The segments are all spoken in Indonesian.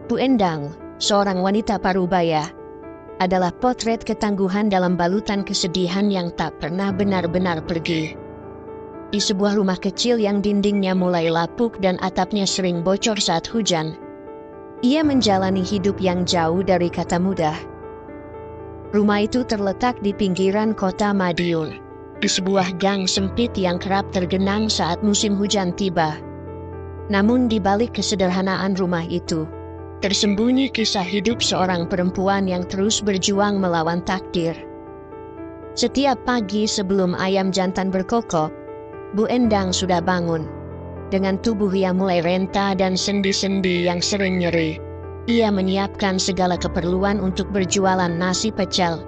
Bu Endang, seorang wanita parubaya, adalah potret ketangguhan dalam balutan kesedihan yang tak pernah benar-benar pergi. Di sebuah rumah kecil yang dindingnya mulai lapuk dan atapnya sering bocor saat hujan, ia menjalani hidup yang jauh dari kata mudah. Rumah itu terletak di pinggiran kota Madiun, di sebuah gang sempit yang kerap tergenang saat musim hujan tiba. Namun di balik kesederhanaan rumah itu, tersembunyi kisah hidup seorang perempuan yang terus berjuang melawan takdir. Setiap pagi sebelum ayam jantan berkokok, Bu Endang sudah bangun. Dengan tubuh yang mulai renta dan sendi-sendi yang sering nyeri, ia menyiapkan segala keperluan untuk berjualan nasi pecel.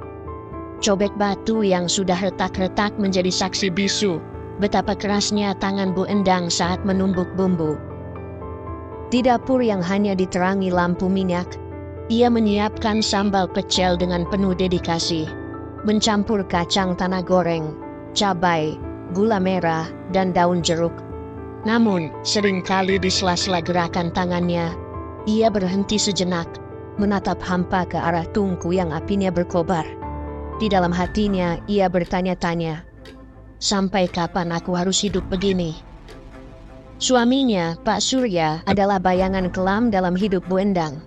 Cobek batu yang sudah retak-retak menjadi saksi bisu betapa kerasnya tangan Bu Endang saat menumbuk bumbu. Di dapur yang hanya diterangi lampu minyak, ia menyiapkan sambal pecel dengan penuh dedikasi, mencampur kacang tanah goreng, cabai, gula merah, dan daun jeruk. Namun, seringkali di sela-sela gerakan tangannya, ia berhenti sejenak, menatap hampa ke arah tungku yang apinya berkobar. Di dalam hatinya, ia bertanya-tanya, sampai kapan aku harus hidup begini? Suaminya, Pak Surya, adalah bayangan kelam dalam hidup Bu Endang.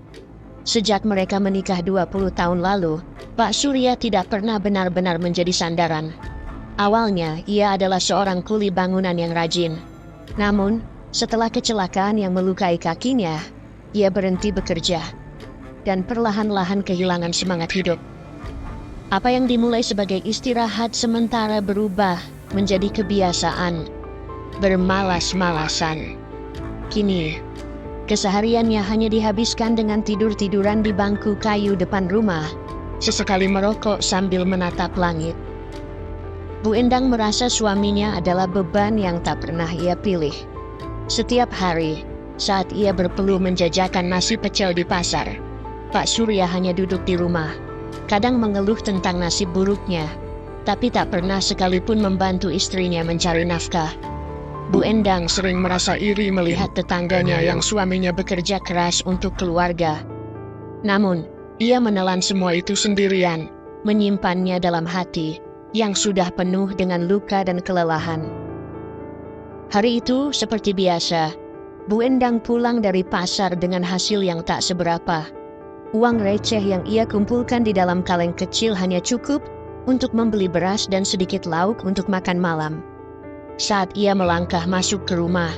Sejak mereka menikah 20 tahun lalu, Pak Surya tidak pernah benar-benar menjadi sandaran. Awalnya, ia adalah seorang kuli bangunan yang rajin. Namun, setelah kecelakaan yang melukai kakinya, ia berhenti bekerja dan perlahan-lahan kehilangan semangat hidup. Apa yang dimulai sebagai istirahat sementara berubah menjadi kebiasaan, bermalas-malasan. Kini, kesehariannya hanya dihabiskan dengan tidur-tiduran di bangku kayu depan rumah, sesekali merokok sambil menatap langit. Bu Endang merasa suaminya adalah beban yang tak pernah ia pilih. Setiap hari, saat ia berpeluh menjajakan nasi pecel di pasar, Pak Surya hanya duduk di rumah, kadang mengeluh tentang nasib buruknya, tapi tak pernah sekalipun membantu istrinya mencari nafkah. Bu Endang sering merasa iri melihat tetangganya yang suaminya bekerja keras untuk keluarga. Namun, ia menelan semua itu sendirian, menyimpannya dalam hati yang sudah penuh dengan luka dan kelelahan. Hari itu, seperti biasa, Bu Endang pulang dari pasar dengan hasil yang tak seberapa. Uang receh yang ia kumpulkan di dalam kaleng kecil hanya cukup untuk membeli beras dan sedikit lauk untuk makan malam. Saat ia melangkah masuk ke rumah,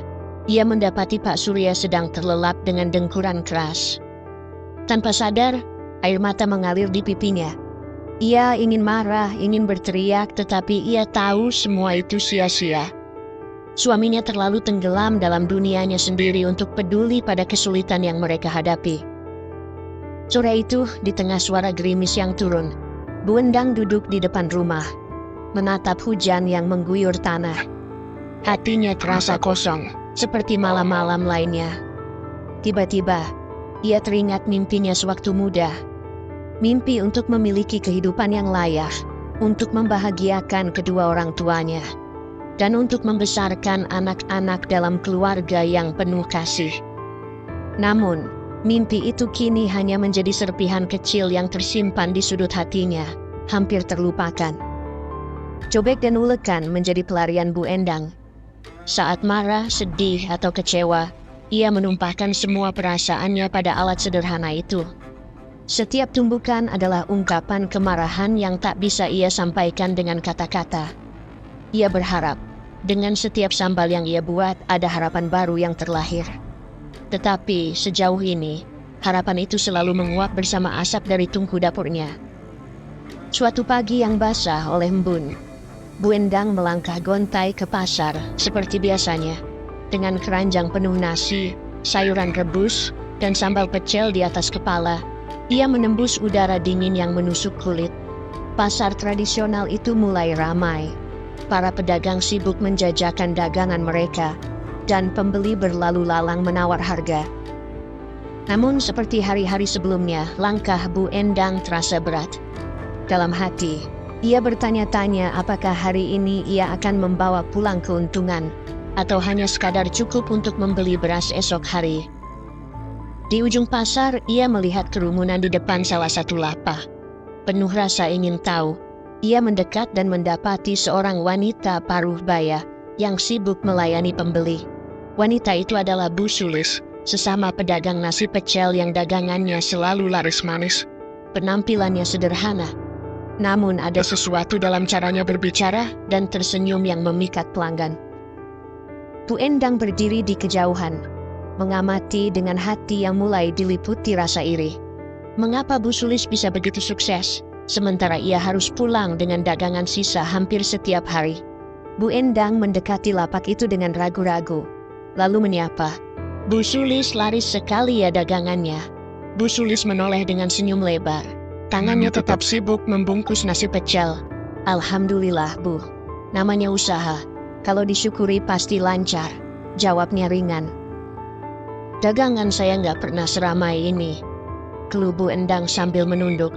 ia mendapati Pak Surya sedang terlelap dengan dengkuran keras. Tanpa sadar, air mata mengalir di pipinya. Ia ingin marah, ingin berteriak, tetapi ia tahu semua itu sia-sia. Suaminya terlalu tenggelam dalam dunianya sendiri untuk peduli pada kesulitan yang mereka hadapi. Sore itu, di tengah suara gerimis yang turun, Bu Endang duduk di depan rumah, menatap hujan yang mengguyur tanah. Hatinya terasa kosong, seperti malam-malam lainnya. Tiba-tiba, ia teringat mimpinya sewaktu muda. Mimpi untuk memiliki kehidupan yang layak, untuk membahagiakan kedua orang tuanya, dan untuk membesarkan anak-anak dalam keluarga yang penuh kasih. Namun, mimpi itu kini hanya menjadi serpihan kecil yang tersimpan di sudut hatinya, hampir terlupakan. Cobek dan ulekan menjadi pelarian Bu Endang. Saat marah, sedih, atau kecewa, ia menumpahkan semua perasaannya pada alat sederhana itu. Setiap tumbukan adalah ungkapan kemarahan yang tak bisa ia sampaikan dengan kata-kata. Ia berharap, dengan setiap sambal yang ia buat, ada harapan baru yang terlahir. Tetapi sejauh ini, harapan itu selalu menguap bersama asap dari tungku dapurnya. Suatu pagi yang basah oleh embun, Bu Endang melangkah gontai ke pasar seperti biasanya, dengan keranjang penuh nasi, sayuran rebus, dan sambal pecel di atas kepala. Ia menembus udara dingin yang menusuk kulit. Pasar tradisional itu mulai ramai. Para pedagang sibuk menjajakan dagangan mereka, dan pembeli berlalu lalang menawar harga. Namun seperti hari-hari sebelumnya, langkah Bu Endang terasa berat. Dalam hati, ia bertanya-tanya apakah hari ini ia akan membawa pulang keuntungan, atau hanya sekadar cukup untuk membeli beras esok hari. Di ujung pasar, ia melihat kerumunan di depan salah satu lapak. Penuh rasa ingin tahu, ia mendekat dan mendapati seorang wanita paruh baya yang sibuk melayani pembeli. Wanita itu adalah Bu Sulis, sesama pedagang nasi pecel yang dagangannya selalu laris manis. Penampilannya sederhana, namun ada sesuatu dalam caranya berbicara dan tersenyum yang memikat pelanggan. Bu Endang berdiri di kejauhan, mengamati dengan hati yang mulai diliputi rasa iri. Mengapa Bu Sulis bisa begitu sukses, sementara ia harus pulang dengan dagangan sisa hampir setiap hari? Bu Endang mendekati lapak itu dengan ragu-ragu, lalu menyapa, "Bu Sulis, laris sekali ya dagangannya." Bu Sulis menoleh dengan senyum lebar. Tangannya tetap sibuk membungkus nasi pecel. "Alhamdulillah, Bu. Namanya usaha. Kalau disyukuri pasti lancar," jawabnya ringan. "Dagangan saya nggak pernah seramai ini," keluh Bu Endang sambil menunduk.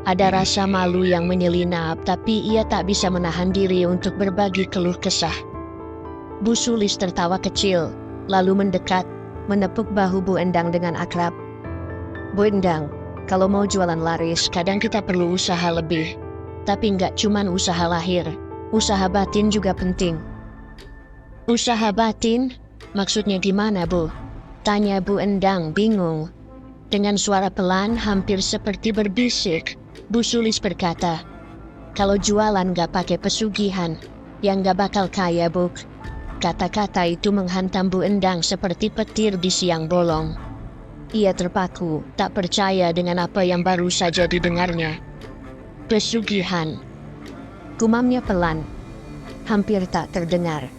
Ada rasa malu yang menyelinap, tapi ia tak bisa menahan diri untuk berbagi keluh kesah. Bu Sulis tertawa kecil, lalu mendekat, menepuk bahu Bu Endang dengan akrab. "Bu Endang, kalau mau jualan laris, kadang kita perlu usaha lebih. Tapi nggak cuman usaha lahir, usaha batin juga penting." "Usaha batin? Maksudnya gimana, Bu?" tanya Bu Endang bingung. Dengan suara pelan hampir seperti berbisik, Bu Sulis berkata, "Kalau jualan nggak pakai pesugihan, yang nggak bakal kaya, Bu." Kata-kata itu menghantam Bu Endang seperti petir di siang bolong. Ia terpaku, tak percaya dengan apa yang baru saja didengarnya. "Pesugihan," gumamnya pelan, hampir tak terdengar.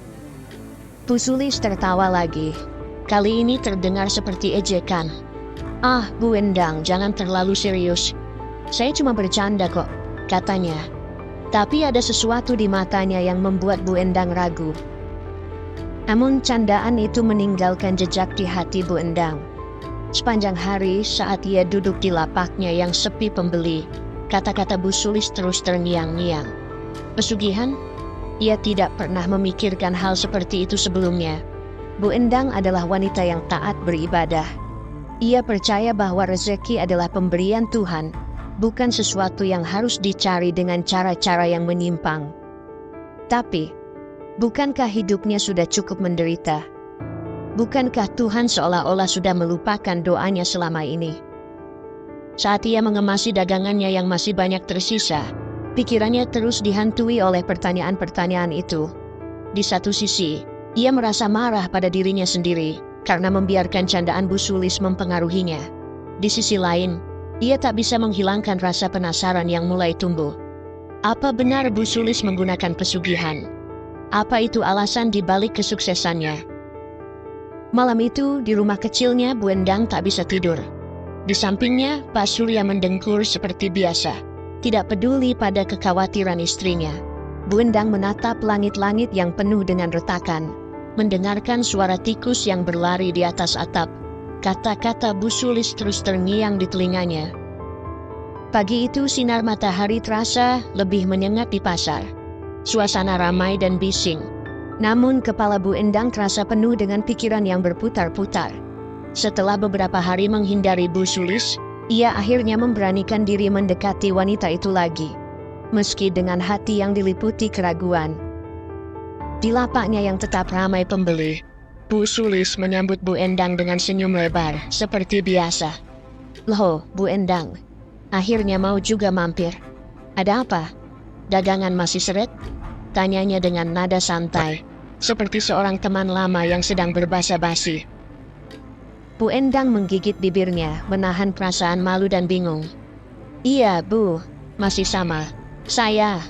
Bu Sulis tertawa lagi. Kali ini terdengar seperti ejekan. "Ah, Bu Endang, jangan terlalu serius. Saya cuma bercanda kok," katanya. Tapi ada sesuatu di matanya yang membuat Bu Endang ragu. Namun candaan itu meninggalkan jejak di hati Bu Endang. Sepanjang hari saat ia duduk di lapaknya yang sepi pembeli, kata-kata Bu Sulis terus terngiang-ngiang. Pesugihan? Ia tidak pernah memikirkan hal seperti itu sebelumnya. Bu Endang adalah wanita yang taat beribadah. Ia percaya bahwa rezeki adalah pemberian Tuhan, bukan sesuatu yang harus dicari dengan cara-cara yang menyimpang. Tapi, bukankah hidupnya sudah cukup menderita? Bukankah Tuhan seolah-olah sudah melupakan doanya selama ini? Saat ia mengemasi dagangannya yang masih banyak tersisa, pikirannya terus dihantui oleh pertanyaan-pertanyaan itu. Di satu sisi, ia merasa marah pada dirinya sendiri karena membiarkan candaan Bu Sulis mempengaruhinya. Di sisi lain, ia tak bisa menghilangkan rasa penasaran yang mulai tumbuh. Apa benar Bu Sulis menggunakan pesugihan? Apa itu alasan di balik kesuksesannya? Malam itu, di rumah kecilnya, Bu Endang tak bisa tidur. Di sampingnya, Pak Surya mendengkur seperti biasa, tidak peduli pada kekhawatiran istrinya. Bu Endang menatap langit-langit yang penuh dengan retakan, mendengarkan suara tikus yang berlari di atas atap. Kata-kata Bu Sulis terus terngiang di telinganya. Pagi itu sinar matahari terasa lebih menyengat di pasar. Suasana ramai dan bising. Namun kepala Bu Endang terasa penuh dengan pikiran yang berputar-putar. Setelah beberapa hari menghindari Bu Sulis, ia akhirnya memberanikan diri mendekati wanita itu lagi. Meski dengan hati yang diliputi keraguan. Di lapaknya yang tetap ramai pembeli, Bu Sulis menyambut Bu Endang dengan senyum lebar, seperti biasa. "Loh, Bu Endang, akhirnya mau juga mampir. Ada apa? Dagangan masih seret?" tanyanya dengan nada santai, seperti seorang teman lama yang sedang berbasa-basi. Bu Endang menggigit bibirnya, menahan perasaan malu dan bingung. "Iya, Bu, masih sama. Saya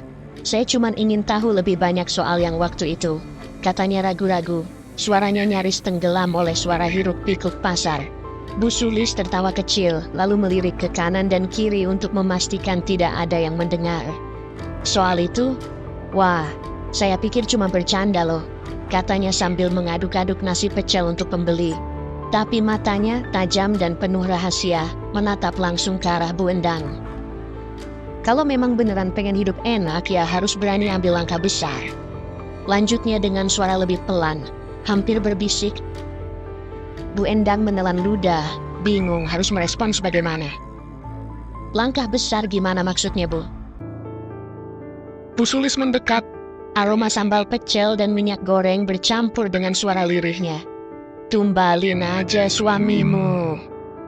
cuma ingin tahu lebih banyak soal yang waktu itu," katanya ragu-ragu. Suaranya nyaris tenggelam oleh suara hiruk-pikuk pasar. Bu Sulis tertawa kecil, lalu melirik ke kanan dan kiri untuk memastikan tidak ada yang mendengar. "Soal itu? Wah, saya pikir cuma bercanda loh," katanya sambil mengaduk-aduk nasi pecel untuk pembeli. Tapi matanya, tajam dan penuh rahasia, menatap langsung ke arah Bu Endang. "Kalau memang beneran pengen hidup enak, ya harus berani ambil langkah besar," lanjutnya dengan suara lebih pelan, hampir berbisik. Bu Endang menelan ludah, bingung harus merespons bagaimana. Langkah besar gimana maksudnya, Bu? Bu Sulis mendekat. Aroma sambal pecel dan minyak goreng bercampur dengan suara lirihnya. "Tumbalin aja suamimu,"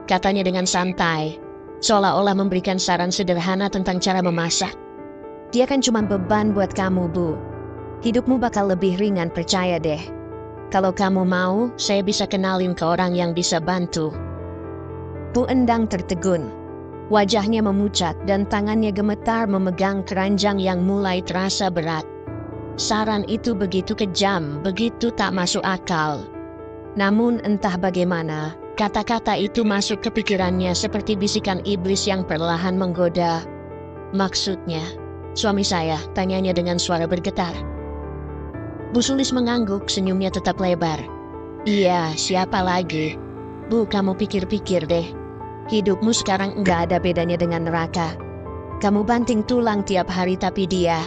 katanya dengan santai, seolah-olah memberikan saran sederhana tentang cara memasak. Dia kan cuma beban buat kamu, Bu. Hidupmu bakal lebih ringan, percaya deh. Kalau kamu mau, saya bisa kenalin ke orang yang bisa bantu. Bu Endang tertegun. Wajahnya memucat dan tangannya gemetar memegang keranjang yang mulai terasa berat. Saran itu begitu kejam, begitu tak masuk akal. Namun entah bagaimana, kata-kata itu masuk ke pikirannya seperti bisikan iblis yang perlahan menggoda. "Maksudnya, suami saya?" tanyanya dengan suara bergetar. Bu Sulis mengangguk, senyumnya tetap lebar. "Iya, siapa lagi? Bu, kamu pikir-pikir deh. Hidupmu sekarang nggak ada bedanya dengan neraka. Kamu banting tulang tiap hari tapi dia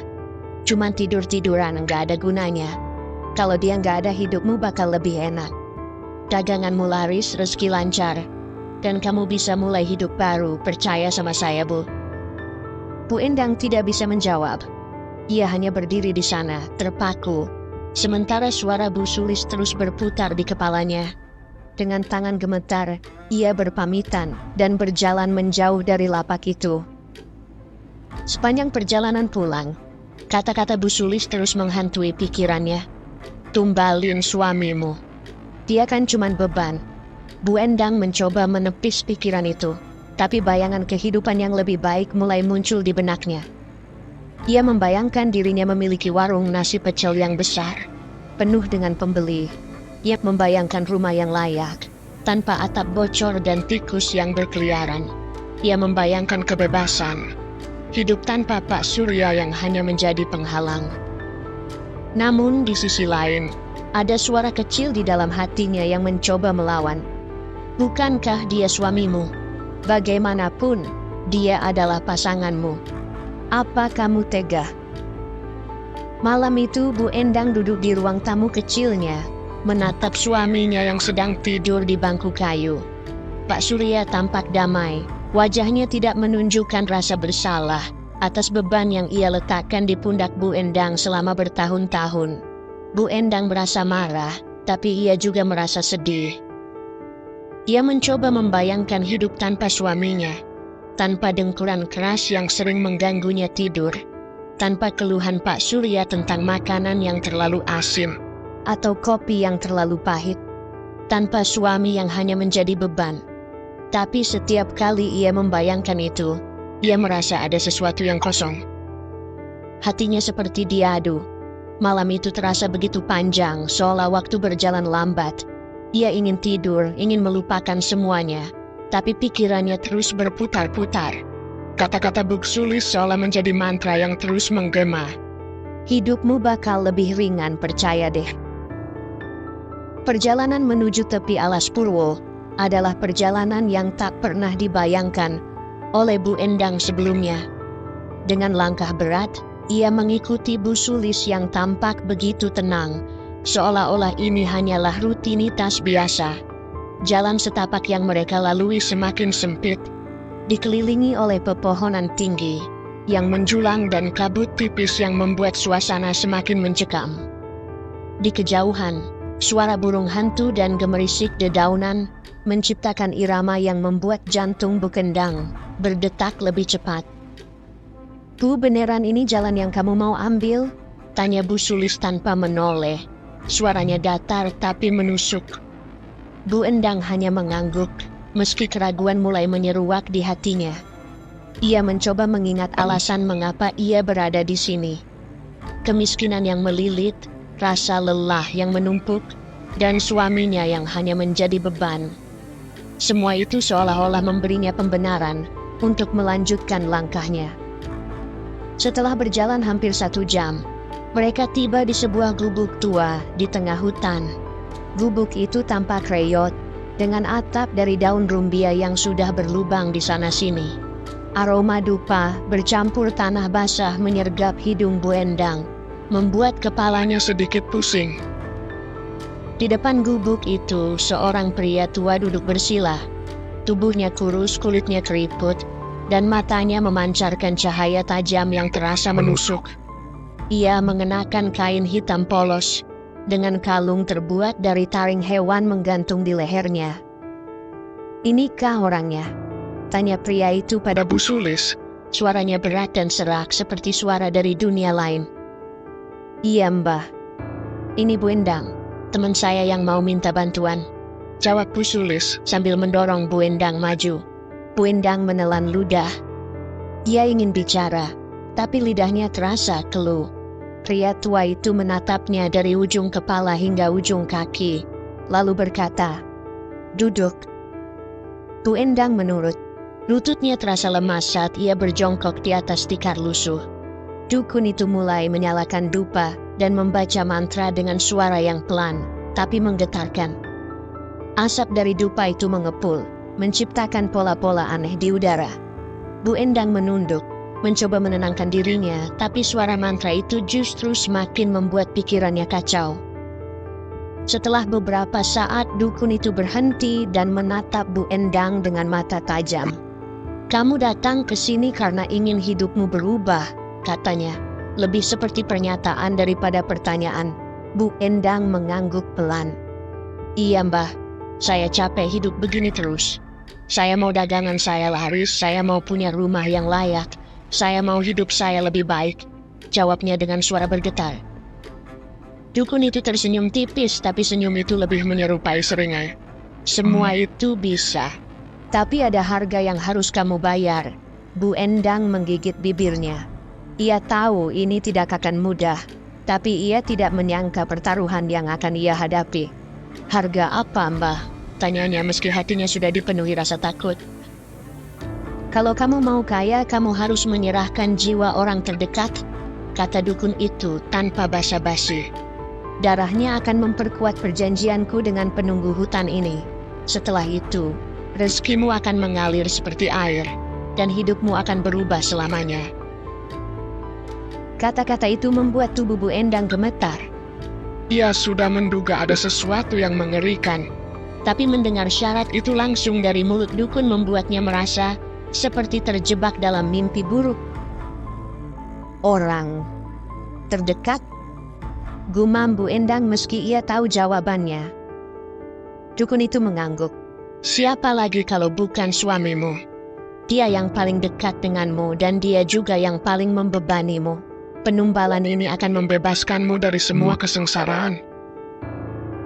cuman tidur-tiduran, nggak ada gunanya. Kalau dia nggak ada, hidupmu bakal lebih enak. Daganganmu laris, rezeki lancar, dan kamu bisa mulai hidup baru, percaya sama saya, Bu." Bu Endang tidak bisa menjawab. Ia hanya berdiri di sana, terpaku. Sementara suara Bu Sulis terus berputar di kepalanya. Dengan tangan gemetar, ia berpamitan dan berjalan menjauh dari lapak itu. Sepanjang perjalanan pulang, kata-kata Bu Sulis terus menghantui pikirannya. "Tumbalin suamimu." Dia kan cuman beban. Bu Endang mencoba menepis pikiran itu, tapi bayangan kehidupan yang lebih baik mulai muncul di benaknya. Ia membayangkan dirinya memiliki warung nasi pecel yang besar, penuh dengan pembeli. Ia membayangkan rumah yang layak, tanpa atap bocor dan tikus yang berkeliaran. Ia membayangkan kebebasan, hidup tanpa Pak Surya yang hanya menjadi penghalang. Namun di sisi lain, ada suara kecil di dalam hatinya yang mencoba melawan. "Bukankah dia suamimu? Bagaimanapun, dia adalah pasanganmu. Apa kamu tega?" Malam itu Bu Endang duduk di ruang tamu kecilnya, menatap suaminya yang sedang tidur di bangku kayu. Pak Surya tampak damai, wajahnya tidak menunjukkan rasa bersalah atas beban yang ia letakkan di pundak Bu Endang selama bertahun-tahun. Bu Endang merasa marah, tapi ia juga merasa sedih. Ia mencoba membayangkan hidup tanpa suaminya, tanpa dengkuran keras yang sering mengganggunya tidur, tanpa keluhan Pak Surya tentang makanan yang terlalu asin, atau kopi yang terlalu pahit, tanpa suami yang hanya menjadi beban. Tapi setiap kali ia membayangkan itu, ia merasa ada sesuatu yang kosong. Hatinya seperti diadu. Malam itu terasa begitu panjang, seolah waktu berjalan lambat. Ia ingin tidur, ingin melupakan semuanya, tapi pikirannya terus berputar-putar. Kata-kata Bu Sulis seolah menjadi mantra yang terus menggema. "Hidupmu bakal lebih ringan, percaya deh." Perjalanan menuju tepi alas Purwo adalah perjalanan yang tak pernah dibayangkan oleh Bu Endang sebelumnya. Dengan langkah berat, ia mengikuti Bu Sulis yang tampak begitu tenang, seolah-olah ini hanyalah rutinitas biasa. Jalan setapak yang mereka lalui semakin sempit, dikelilingi oleh pepohonan tinggi yang menjulang dan kabut tipis yang membuat suasana semakin mencekam. Di kejauhan, suara burung hantu dan gemerisik dedaunan menciptakan irama yang membuat jantung Bu Endang berdetak lebih cepat. "Bu, beneran ini jalan yang kamu mau ambil?" tanya Bu Sulis tanpa menoleh. Suaranya datar tapi menusuk. Bu Endang hanya mengangguk, meski keraguan mulai menyeruak di hatinya. Ia mencoba mengingat alasan mengapa ia berada di sini. Kemiskinan yang melilit, rasa lelah yang menumpuk, dan suaminya yang hanya menjadi beban. Semua itu seolah-olah memberinya pembenaran untuk melanjutkan langkahnya. Setelah berjalan hampir 1 jam, mereka tiba di sebuah gubuk tua di tengah hutan. Gubuk itu tampak reyot, dengan atap dari daun rumbia yang sudah berlubang di sana-sini. Aroma dupa bercampur tanah basah menyergap hidung Bu Endang, membuat kepalanya sedikit pusing. Di depan gubuk itu, seorang pria tua duduk bersila. Tubuhnya kurus, kulitnya keriput, dan matanya memancarkan cahaya tajam yang terasa menusuk. Ia mengenakan kain hitam polos, dengan kalung terbuat dari taring hewan menggantung di lehernya. "Inikah orangnya?" tanya pria itu pada Bu Sulis, suaranya berat dan serak seperti suara dari dunia lain. "Iya, Mbah. Ini Bu Endang, teman saya yang mau minta bantuan," jawab Bu Sulis. sambil mendorong Bu Endang maju. Bu Endang menelan ludah. Ia ingin bicara, tapi lidahnya terasa keluh. Pria tua itu menatapnya dari ujung kepala hingga ujung kaki, lalu berkata, "Duduk." Bu Endang menurut. Lututnya terasa lemas saat ia berjongkok di atas tikar lusuh. Dukun itu mulai menyalakan dupa dan membaca mantra dengan suara yang pelan, tapi menggetarkan. Asap dari dupa itu mengepul, menciptakan pola-pola aneh di udara. Bu Endang menunduk, mencoba menenangkan dirinya, tapi suara mantra itu justru semakin membuat pikirannya kacau. Setelah beberapa saat, dukun itu berhenti dan menatap Bu Endang dengan mata tajam. "Kamu datang ke sini karena ingin hidupmu berubah," katanya. Lebih seperti pernyataan daripada pertanyaan. Bu Endang mengangguk pelan. "Iya, Mbah. Saya capek hidup begini terus. Saya mau dagangan saya laris, saya mau punya rumah yang layak. Saya mau hidup saya lebih baik," jawabnya dengan suara bergetar. Dukun itu tersenyum tipis, tapi senyum itu lebih menyerupai seringai. "Semua itu bisa. Tapi ada harga yang harus kamu bayar." Bu Endang menggigit bibirnya. Ia tahu ini tidak akan mudah, tapi ia tidak menyangka pertaruhan yang akan ia hadapi. "Harga apa, Mbah?" tanyanya meski hatinya sudah dipenuhi rasa takut. "Kalau kamu mau kaya, kamu harus menyerahkan jiwa orang terdekat," kata dukun itu tanpa basa-basi. "Darahnya akan memperkuat perjanjianku dengan penunggu hutan ini. Setelah itu, rezekimu akan mengalir seperti air, dan hidupmu akan berubah selamanya." Kata-kata itu membuat tubuh Bu Endang gemetar. Ia sudah menduga ada sesuatu yang mengerikan. Tapi mendengar syarat itu langsung dari mulut dukun membuatnya merasa seperti terjebak dalam mimpi buruk. "Orang terdekat?" gumam Bu Endang meski ia tahu jawabannya. Dukun itu mengangguk. "Siapa lagi kalau bukan suamimu? Dia yang paling dekat denganmu dan dia juga yang paling membebanimu. Penumbalan ini akan Membebaskanmu dari semua kesengsaraan."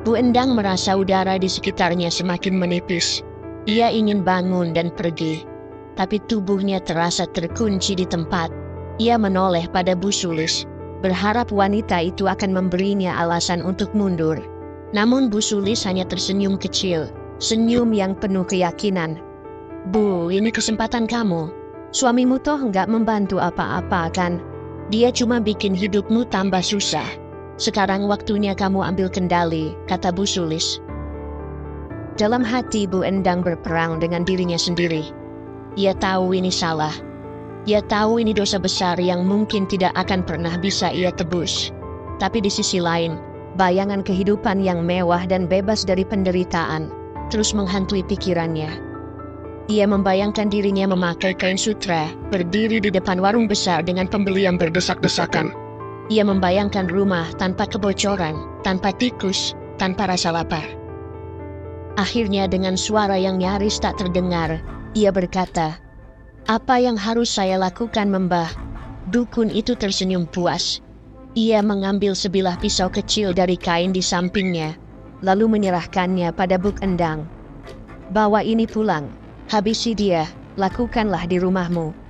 Bu Endang merasa udara di sekitarnya semakin menipis. Ia ingin bangun dan pergi, tapi tubuhnya terasa terkunci di tempat. Ia menoleh pada Bu Sulis, berharap wanita itu akan memberinya alasan untuk mundur. Namun Bu Sulis hanya tersenyum kecil, senyum yang penuh keyakinan. "Bu, ini kesempatan kamu. Suamimu toh nggak membantu apa-apa kan? Dia cuma bikin hidupmu tambah susah. Sekarang waktunya kamu ambil kendali," kata Bu Sulis. Dalam hati Bu Endang berperang dengan dirinya sendiri. Ia tahu ini salah. Ia tahu ini dosa besar yang mungkin tidak akan pernah bisa ia tebus. Tapi di sisi lain, bayangan kehidupan yang mewah dan bebas dari penderitaan terus menghantui pikirannya. Ia membayangkan dirinya memakai kain sutra, berdiri di depan warung besar dengan pembeli yang berdesak-desakan. Ia membayangkan rumah tanpa kebocoran, tanpa tikus, tanpa rasa lapar. Akhirnya dengan suara yang nyaris tak terdengar, ia berkata, "Apa yang harus saya lakukan, Mbah?" Dukun itu tersenyum puas. Ia mengambil sebilah pisau kecil dari kain di sampingnya, lalu menyerahkannya pada Bu Endang. "Bawa ini pulang, habisi dia, lakukanlah di rumahmu.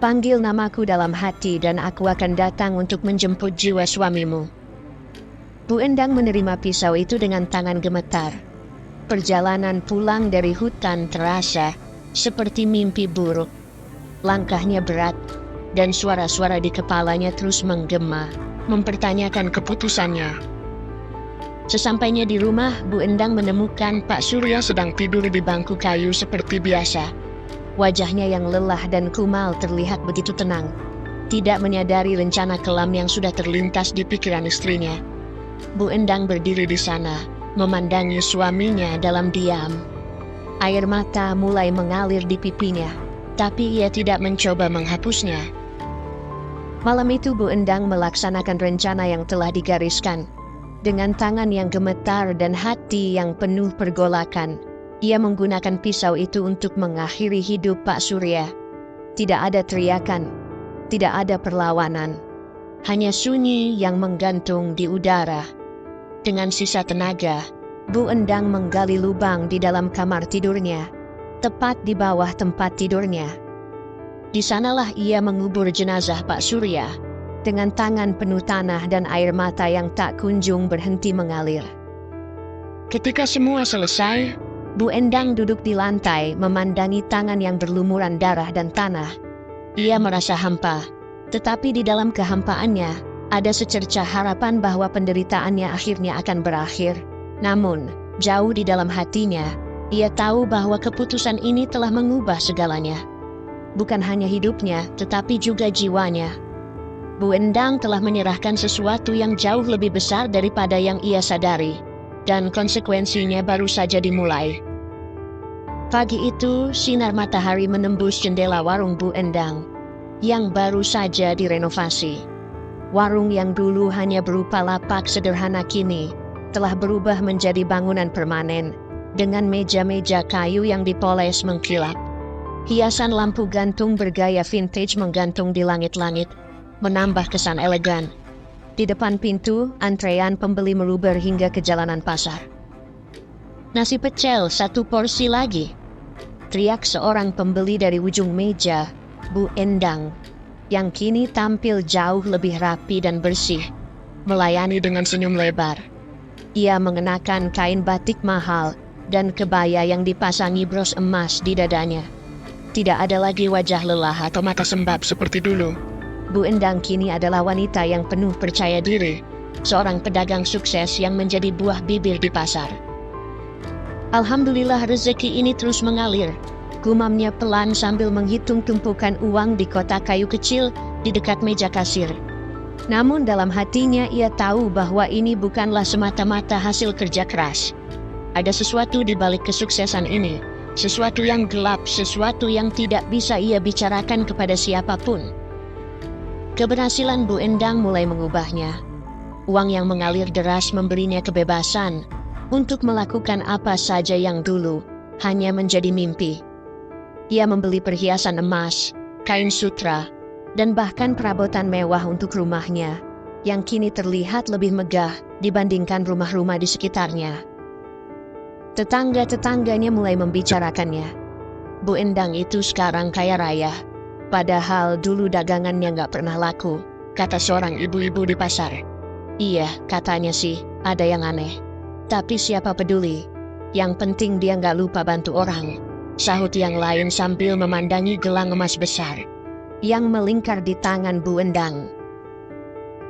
Panggil namaku dalam hati dan aku akan datang untuk menjemput jiwa suamimu." Bu Endang menerima pisau itu dengan tangan gemetar. Perjalanan pulang dari hutan terasa seperti mimpi buruk. Langkahnya berat, dan suara-suara di kepalanya terus menggema, mempertanyakan keputusannya. Sesampainya di rumah, Bu Endang menemukan Pak Surya sedang tidur di bangku kayu seperti biasa. Wajahnya yang lelah dan kumal terlihat begitu tenang, tidak menyadari rencana kelam yang sudah terlintas di pikiran istrinya. Bu Endang berdiri di sana, memandangi suaminya dalam diam. Air mata mulai mengalir di pipinya, tapi ia tidak mencoba menghapusnya. Malam itu Bu Endang melaksanakan rencana yang telah digariskan. Dengan tangan yang gemetar dan hati yang penuh pergolakan, ia menggunakan pisau itu untuk mengakhiri hidup Pak Surya. Tidak ada teriakan, tidak ada perlawanan, hanya sunyi yang menggantung di udara. Dengan sisa tenaga, Bu Endang menggali lubang di dalam kamar tidurnya, tepat di bawah tempat tidurnya. Di sanalah ia mengubur jenazah Pak Surya, dengan tangan penuh tanah dan air mata yang tak kunjung berhenti mengalir. Ketika semua selesai, Bu Endang duduk di lantai memandangi tangan yang berlumuran darah dan tanah. Ia merasa hampa, tetapi di dalam kehampaannya, ada secercah harapan bahwa penderitaannya akhirnya akan berakhir. Namun, jauh di dalam hatinya, ia tahu bahwa keputusan ini telah mengubah segalanya. Bukan hanya hidupnya, tetapi juga jiwanya. Bu Endang telah menyerahkan sesuatu yang jauh lebih besar daripada yang ia sadari, dan konsekuensinya baru saja dimulai. Pagi itu, sinar matahari menembus jendela warung Bu Endang, yang baru saja direnovasi. Warung yang dulu hanya berupa lapak sederhana kini, telah berubah menjadi bangunan permanen, dengan meja-meja kayu yang dipoles mengkilap. Hiasan lampu gantung bergaya vintage menggantung di langit-langit, menambah kesan elegan. Di depan pintu, antrean pembeli meluber hingga ke jalanan pasar. "Nasi pecel, 1 porsi lagi," teriak seorang pembeli dari ujung meja, Bu Endang, yang kini tampil jauh lebih rapi dan bersih, melayani dengan senyum lebar. Ia mengenakan kain batik mahal dan kebaya yang dipasangi bros emas di dadanya. Tidak ada lagi wajah lelah atau mata sembab seperti dulu. Bu Endang kini adalah wanita yang penuh percaya diri, seorang pedagang sukses yang menjadi buah bibir di pasar. "Alhamdulillah rezeki ini terus mengalir," gumamnya pelan sambil menghitung tumpukan uang di kotak kayu kecil di dekat meja kasir. Namun dalam hatinya ia tahu bahwa ini bukanlah semata-mata hasil kerja keras. Ada sesuatu di balik kesuksesan ini, sesuatu yang gelap, sesuatu yang tidak bisa ia bicarakan kepada siapapun. Keberhasilan Bu Endang mulai mengubahnya. Uang yang mengalir deras memberinya kebebasan untuk melakukan apa saja yang dulu hanya menjadi mimpi. Ia membeli perhiasan emas, kain sutra, dan bahkan perabotan mewah untuk rumahnya, yang kini terlihat lebih megah dibandingkan rumah-rumah di sekitarnya. Tetangga-tetangganya mulai membicarakannya. Bu Endang itu sekarang kaya raya. Padahal dulu dagangannya nggak pernah laku, kata seorang ibu-ibu di pasar. "Iya, katanya sih, ada yang aneh. Tapi siapa peduli? Yang penting dia nggak lupa bantu orang," sahut yang lain sambil memandangi gelang emas besar yang melingkar di tangan Bu Endang.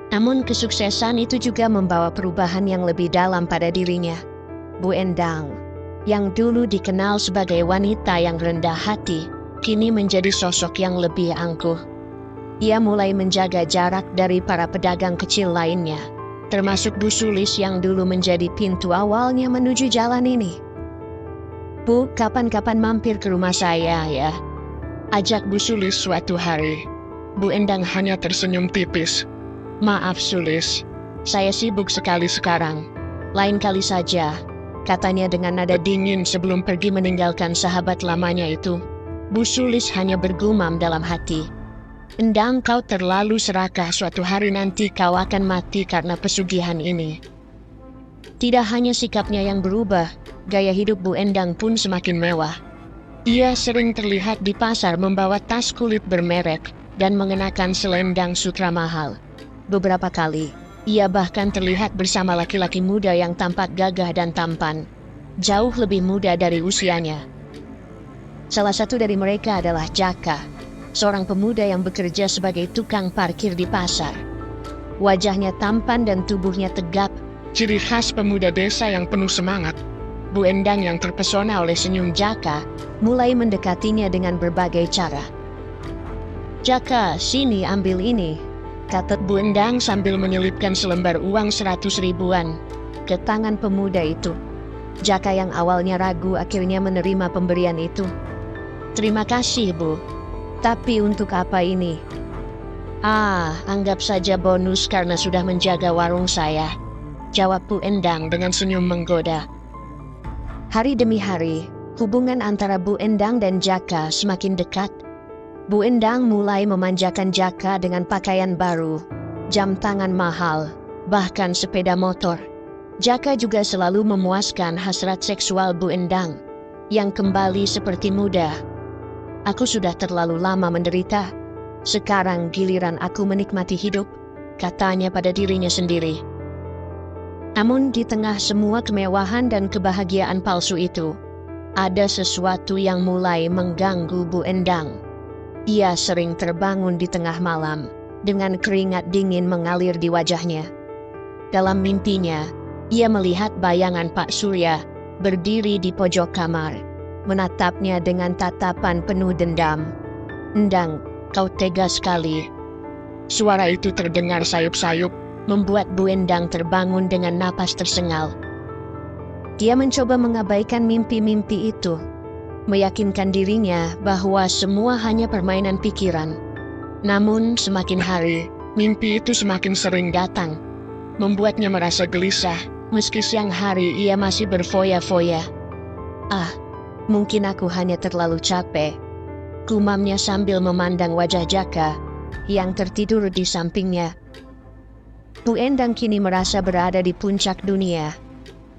Namun kesuksesan itu juga membawa perubahan yang lebih dalam pada dirinya. Bu Endang, yang dulu dikenal sebagai wanita yang rendah hati, kini menjadi sosok yang lebih angkuh. Ia mulai menjaga jarak dari para pedagang kecil lainnya, termasuk Bu Sulis yang dulu menjadi pintu awalnya menuju jalan ini. "Bu, kapan-kapan mampir ke rumah saya ya," ajak Bu Sulis suatu hari. Bu Endang hanya tersenyum tipis. "Maaf Sulis, saya sibuk sekali sekarang. Lain kali saja," katanya dengan nada dingin sebelum pergi meninggalkan sahabat lamanya itu. Bu Sulis hanya bergumam dalam hati, "Endang, kau terlalu serakah, suatu hari nanti kau akan mati karena pesugihan ini." Tidak hanya sikapnya yang berubah, gaya hidup Bu Endang pun semakin mewah. Ia sering terlihat di pasar membawa tas kulit bermerek dan mengenakan selendang sutra mahal. Beberapa kali, ia bahkan terlihat bersama laki-laki muda yang tampak gagah dan tampan, jauh lebih muda dari usianya. Salah satu dari mereka adalah Jaka, seorang pemuda yang bekerja sebagai tukang parkir di pasar. Wajahnya tampan dan tubuhnya tegap, ciri khas pemuda desa yang penuh semangat. Bu Endang yang terpesona oleh senyum Jaka, mulai mendekatinya dengan berbagai cara. "Jaka, sini ambil ini," kata Bu Endang sambil menyelipkan selembar uang 100 ribuan ke tangan pemuda itu. Jaka yang awalnya ragu akhirnya menerima pemberian itu. Terima kasih, Bu. Tapi untuk apa ini? Anggap saja bonus karena sudah menjaga warung saya, jawab Bu Endang dengan senyum menggoda. Hari demi hari, hubungan antara Bu Endang dan Jaka semakin dekat. Bu Endang mulai memanjakan Jaka dengan pakaian baru, jam tangan mahal, bahkan sepeda motor. Jaka juga selalu memuaskan hasrat seksual Bu Endang, yang kembali seperti muda. Aku sudah terlalu lama menderita. Sekarang giliran aku menikmati hidup, katanya pada dirinya sendiri. Namun di tengah semua kemewahan dan kebahagiaan palsu itu, ada sesuatu yang mulai mengganggu Bu Endang. Ia sering terbangun di tengah malam, dengan keringat dingin mengalir di wajahnya. Dalam mimpinya, ia melihat bayangan Pak Surya berdiri di pojok kamar, menatapnya dengan tatapan penuh dendam. "Endang, kau tega sekali." Suara itu terdengar sayup-sayup, membuat Bu Endang terbangun dengan napas tersengal. Dia mencoba mengabaikan mimpi-mimpi itu, meyakinkan dirinya bahwa semua hanya permainan pikiran. Namun semakin hari, mimpi itu semakin sering datang, membuatnya merasa gelisah. Meski siang hari ia masih berfoya-foya. Mungkin aku hanya terlalu capek, gumamnya sambil memandang wajah Jaka yang tertidur di sampingnya. Bu Endang kini merasa berada di puncak dunia.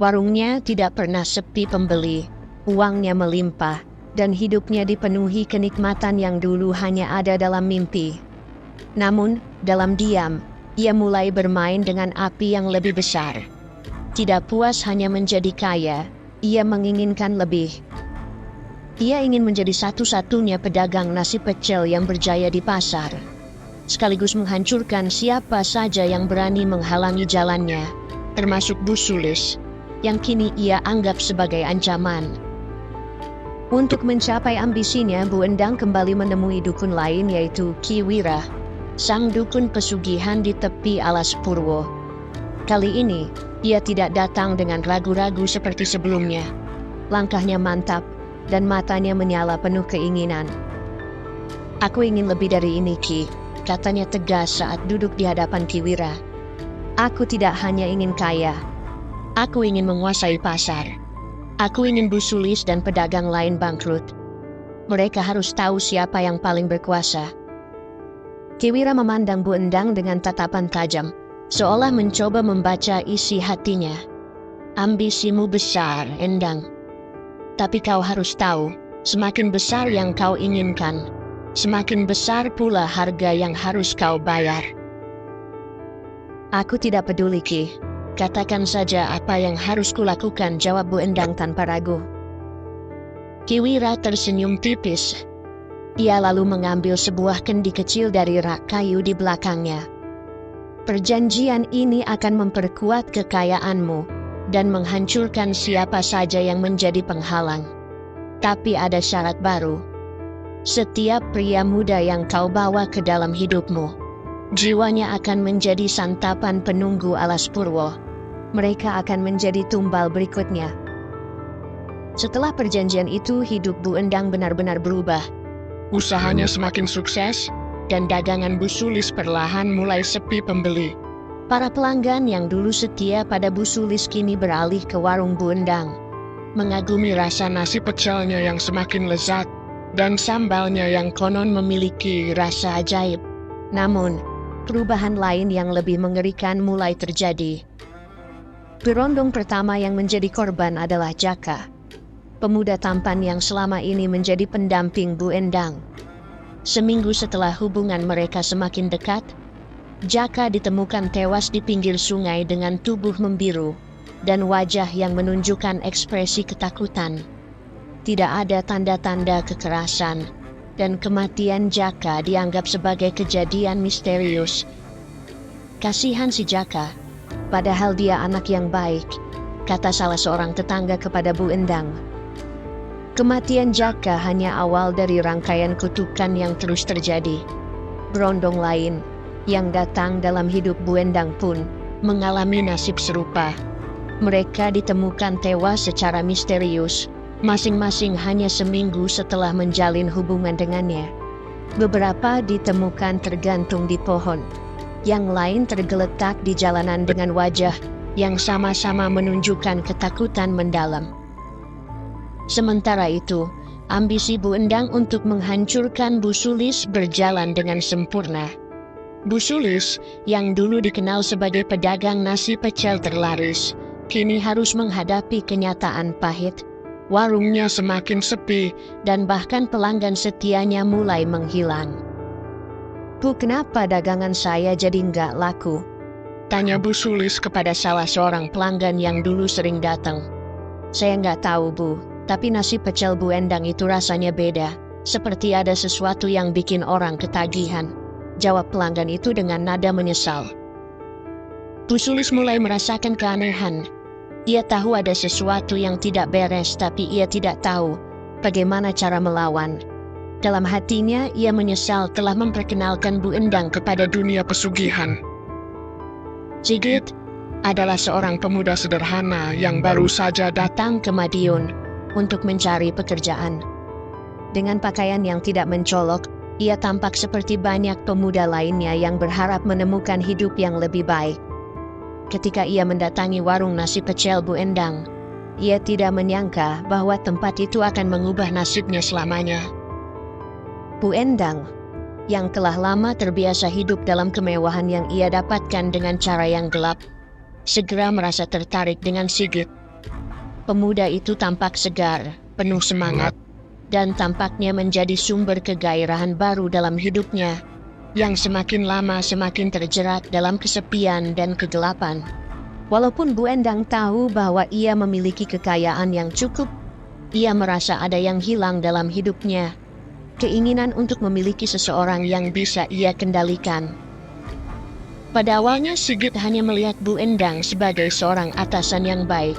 Warungnya tidak pernah sepi pembeli, uangnya melimpah, dan hidupnya dipenuhi kenikmatan yang dulu hanya ada dalam mimpi. Namun, dalam diam, ia mulai bermain dengan api yang lebih besar. Tidak puas hanya menjadi kaya, ia menginginkan lebih. Ia ingin menjadi satu-satunya pedagang nasi pecel yang berjaya di pasar, sekaligus menghancurkan siapa saja yang berani menghalangi jalannya, termasuk Bu Sulis, yang kini ia anggap sebagai ancaman. Untuk mencapai ambisinya, Bu Endang kembali menemui dukun lain yaitu Ki Wira, sang dukun pesugihan di tepi alas Purwo. Kali ini, ia tidak datang dengan ragu-ragu seperti sebelumnya. Langkahnya mantap, dan matanya menyala penuh keinginan. "Aku ingin lebih dari ini, Ki," katanya tegas saat duduk di hadapan Ki Wira. "Aku tidak hanya ingin kaya. Aku ingin menguasai pasar. Aku ingin Bu Sulis dan pedagang lain bangkrut. Mereka harus tahu siapa yang paling berkuasa." Ki Wira memandang Bu Endang dengan tatapan tajam, seolah mencoba membaca isi hatinya. "Ambisimu besar, Endang. Tapi kau harus tahu, semakin besar yang kau inginkan, semakin besar pula harga yang harus kau bayar." "Aku tidak peduli, Ki. Katakan saja apa yang harus kulakukan," jawab Bu Endang tanpa ragu. Ki Wira tersenyum tipis. Ia lalu mengambil sebuah kendi kecil dari rak kayu di belakangnya. "Perjanjian ini akan memperkuat kekayaanmu dan menghancurkan siapa saja yang menjadi penghalang. Tapi ada syarat baru. Setiap pria muda yang kau bawa ke dalam hidupmu, jiwanya akan menjadi santapan penunggu alas Purwo. Mereka akan menjadi tumbal berikutnya." Setelah perjanjian itu, hidup Bu Endang benar-benar berubah. Usahanya semakin sukses, dan dagangan Bu Sulis perlahan mulai sepi pembeli. Para pelanggan yang dulu setia pada Bu Sulis kini beralih ke warung Bu Endang. Mengagumi rasa nasi pecelnya yang semakin lezat, dan sambalnya yang konon memiliki rasa ajaib. Namun, perubahan lain yang lebih mengerikan mulai terjadi. Berondong pertama yang menjadi korban adalah Jaka, pemuda tampan yang selama ini menjadi pendamping Bu Endang. Seminggu setelah hubungan mereka semakin dekat, Jaka ditemukan tewas di pinggir sungai dengan tubuh membiru dan wajah yang menunjukkan ekspresi ketakutan. Tidak ada tanda-tanda kekerasan, dan kematian Jaka dianggap sebagai kejadian misterius. "Kasihan si Jaka, padahal dia anak yang baik," kata salah seorang tetangga kepada Bu Endang. Kematian Jaka hanya awal dari rangkaian kutukan yang terus terjadi. Berondong lain yang datang dalam hidup Bu Endang pun mengalami nasib serupa. Mereka ditemukan tewas secara misterius, masing-masing hanya seminggu setelah menjalin hubungan dengannya. Beberapa ditemukan tergantung di pohon, yang lain tergeletak di jalanan dengan wajah yang sama-sama menunjukkan ketakutan mendalam. Sementara itu, ambisi Bu Endang untuk menghancurkan Bu Sulis berjalan dengan sempurna. Bu Sulis, yang dulu dikenal sebagai pedagang nasi pecel terlaris, kini harus menghadapi kenyataan pahit. Warungnya semakin sepi, Dan bahkan pelanggan setianya mulai menghilang. Bu, kenapa dagangan saya jadi nggak laku? tanya Bu Sulis kepada salah seorang pelanggan yang dulu sering datang. Saya nggak tahu, Bu, tapi nasi pecel Bu Endang itu rasanya beda. Seperti ada sesuatu yang bikin orang ketagihan, jawab pelanggan itu dengan nada menyesal. Bu Sulis mulai merasakan keanehan. Ia tahu ada sesuatu yang tidak beres, tapi ia tidak tahu bagaimana cara melawan. Dalam hatinya, ia menyesal telah memperkenalkan Bu Endang kepada dunia pesugihan. Sigit adalah seorang pemuda sederhana yang baru saja datang ke Madiun untuk mencari pekerjaan. Dengan pakaian yang tidak mencolok, ia tampak seperti banyak pemuda lainnya yang berharap menemukan hidup yang lebih baik. Ketika ia mendatangi warung nasi pecel Bu Endang, ia tidak menyangka bahwa tempat itu akan mengubah nasibnya selamanya. Bu Endang, yang telah lama terbiasa hidup dalam kemewahan yang ia dapatkan dengan cara yang gelap, segera merasa tertarik dengan Sigit. Pemuda itu tampak segar, penuh semangat, dan tampaknya menjadi sumber kegairahan baru dalam hidupnya, yang semakin lama semakin terjerat dalam kesepian dan kegelapan. Walaupun Bu Endang tahu bahwa ia memiliki kekayaan yang cukup, ia merasa ada yang hilang dalam hidupnya. Keinginan untuk memiliki seseorang yang bisa ia kendalikan. Pada awalnya Sigit hanya melihat Bu Endang sebagai seorang atasan yang baik.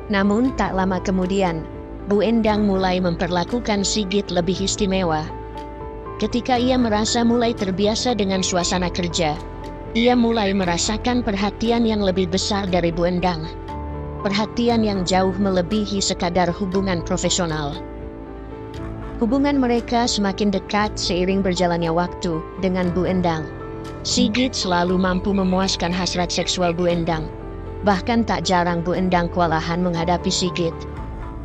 Namun tak lama kemudian, Bu Endang mulai memperlakukan Sigit lebih istimewa. Ketika ia merasa mulai terbiasa dengan suasana kerja, ia mulai merasakan perhatian yang lebih besar dari Bu Endang. Perhatian yang jauh melebihi sekadar hubungan profesional. Hubungan mereka semakin dekat seiring berjalannya waktu dengan Bu Endang. Sigit selalu mampu memuaskan hasrat seksual Bu Endang. Bahkan tak jarang Bu Endang kewalahan menghadapi Sigit.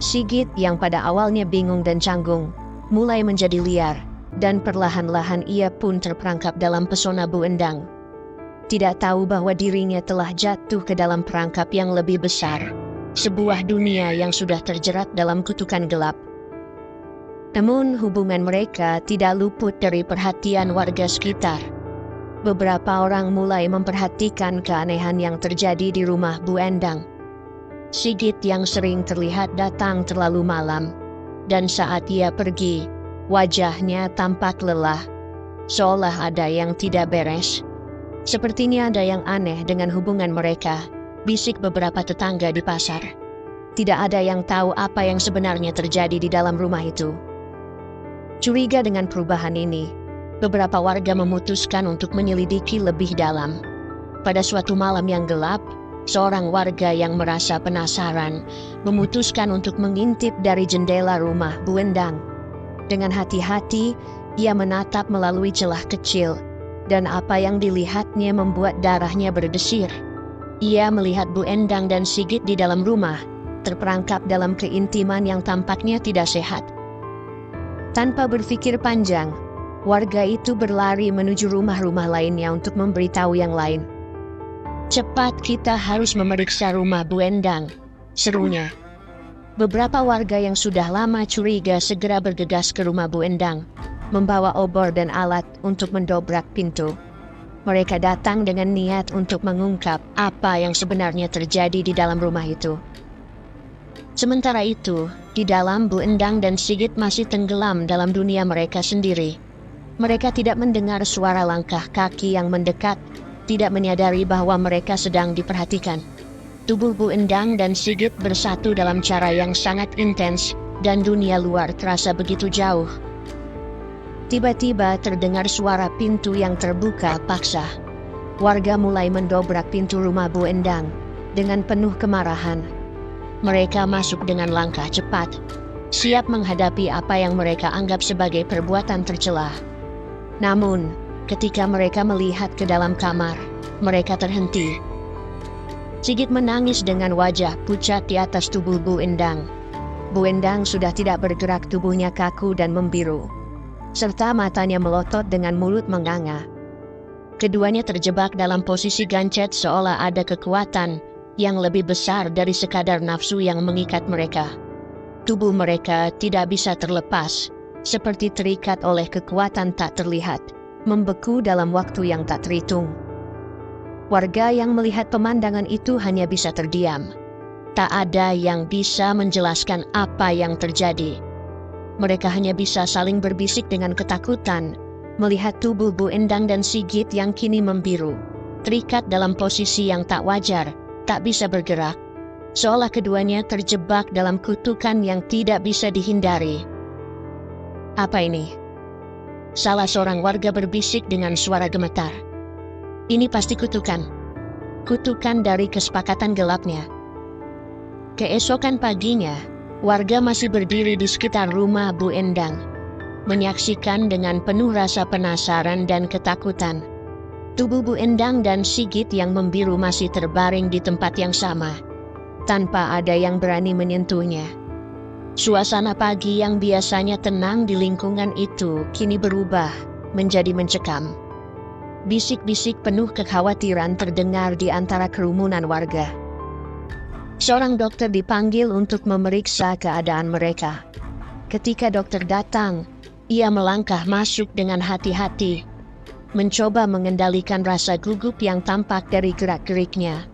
Sigit yang pada awalnya bingung dan canggung, mulai menjadi liar, dan perlahan-lahan ia pun terperangkap dalam pesona Bu Endang. Tidak tahu bahwa dirinya telah jatuh ke dalam perangkap yang lebih besar, sebuah dunia yang sudah terjerat dalam kutukan gelap. Namun hubungan mereka tidak luput dari perhatian warga sekitar. Beberapa orang mulai memperhatikan keanehan yang terjadi di rumah Bu Endang. Sigit yang sering terlihat datang terlalu malam, dan saat ia pergi, wajahnya tampak lelah, seolah ada yang tidak beres. Sepertinya ada yang aneh dengan hubungan mereka, bisik beberapa tetangga di pasar. Tidak ada yang tahu apa yang sebenarnya terjadi di dalam rumah itu. Curiga dengan perubahan ini, beberapa warga memutuskan untuk menyelidiki lebih dalam. Pada suatu malam yang gelap, seorang warga yang merasa penasaran memutuskan untuk mengintip dari jendela rumah Bu Endang. Dengan hati-hati, ia menatap melalui celah kecil, dan apa yang dilihatnya membuat darahnya berdesir. Ia melihat Bu Endang dan Sigit di dalam rumah, terperangkap dalam keintiman yang tampaknya tidak sehat. Tanpa berpikir panjang, warga itu berlari menuju rumah-rumah lainnya untuk memberitahu yang lain. "Cepat, kita harus memeriksa rumah Bu Endang," serunya. Beberapa warga yang sudah lama curiga segera bergegas ke rumah Bu Endang, membawa obor dan alat untuk mendobrak pintu. Mereka datang dengan niat untuk mengungkap apa yang sebenarnya terjadi di dalam rumah itu. Sementara itu, di dalam Bu Endang dan Sigit masih tenggelam dalam dunia mereka sendiri. Mereka tidak mendengar suara langkah kaki yang mendekat, tidak menyadari bahwa mereka sedang diperhatikan. Tubuh Bu Endang dan Sigit bersatu dalam cara yang sangat intens, dan dunia luar terasa begitu jauh. Tiba-tiba terdengar suara pintu yang terbuka paksa. Warga mulai mendobrak pintu rumah Bu Endang, dengan penuh kemarahan. Mereka masuk dengan langkah cepat, siap menghadapi apa yang mereka anggap sebagai perbuatan tercela. Namun, ketika mereka melihat ke dalam kamar, mereka terhenti. Sigit menangis dengan wajah pucat di atas tubuh Bu Endang. Bu Endang sudah tidak bergerak, tubuhnya kaku dan membiru, serta matanya melotot dengan mulut menganga. Keduanya terjebak dalam posisi gancet seolah ada kekuatan yang lebih besar dari sekadar nafsu yang mengikat mereka. Tubuh mereka tidak bisa terlepas, seperti terikat oleh kekuatan tak terlihat, membeku dalam waktu yang tak terhitung. Warga yang melihat pemandangan itu hanya bisa terdiam. Tak ada yang bisa menjelaskan apa yang terjadi. Mereka hanya bisa saling berbisik dengan ketakutan, melihat tubuh Bu Endang dan Sigit yang kini membiru, terikat dalam posisi yang tak wajar, tak bisa bergerak, seolah keduanya terjebak dalam kutukan yang tidak bisa dihindari. Apa ini? Salah seorang warga berbisik dengan suara gemetar. Ini pasti kutukan. Kutukan dari kesepakatan gelapnya. Keesokan paginya, warga masih berdiri di sekitar rumah Bu Endang, menyaksikan dengan penuh rasa penasaran dan ketakutan. Tubuh Bu Endang dan Sigit yang membiru masih terbaring di tempat yang sama, tanpa ada yang berani menyentuhnya. Suasana pagi yang biasanya tenang di lingkungan itu kini berubah menjadi mencekam. Bisik-bisik penuh kekhawatiran terdengar di antara kerumunan warga. Seorang dokter dipanggil untuk memeriksa keadaan mereka. Ketika dokter datang, ia melangkah masuk dengan hati-hati, mencoba mengendalikan rasa gugup yang tampak dari gerak-geriknya.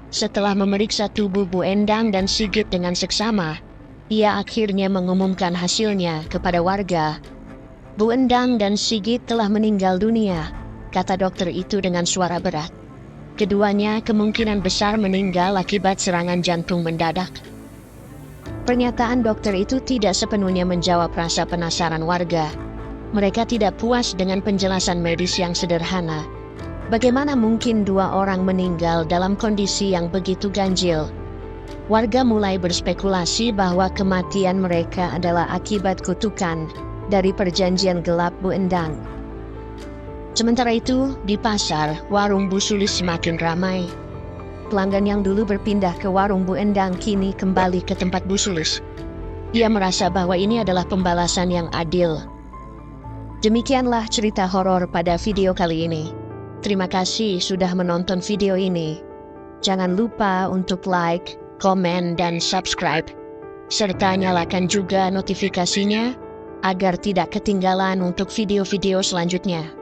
Setelah memeriksa tubuh Bu Endang dan Sigit dengan seksama, ia akhirnya mengumumkan hasilnya kepada warga. Bu Endang dan Sigit telah meninggal dunia, kata dokter itu dengan suara berat. Keduanya kemungkinan besar meninggal akibat serangan jantung mendadak. Pernyataan dokter itu tidak sepenuhnya menjawab rasa penasaran warga. Mereka tidak puas dengan penjelasan medis yang sederhana. Bagaimana mungkin dua orang meninggal dalam kondisi yang begitu ganjil? Warga mulai berspekulasi bahwa kematian mereka adalah akibat kutukan dari perjanjian gelap Bu Endang. Sementara itu, di pasar, warung Bu Sulis semakin ramai. Pelanggan yang dulu berpindah ke warung Bu Endang kini kembali ke tempat Bu Sulis. Dia merasa bahwa ini adalah pembalasan yang adil. Demikianlah cerita horor pada video kali ini. Terima kasih sudah menonton video ini. Jangan lupa untuk like, komen, dan subscribe. Serta nyalakan juga notifikasinya agar tidak ketinggalan untuk video-video selanjutnya.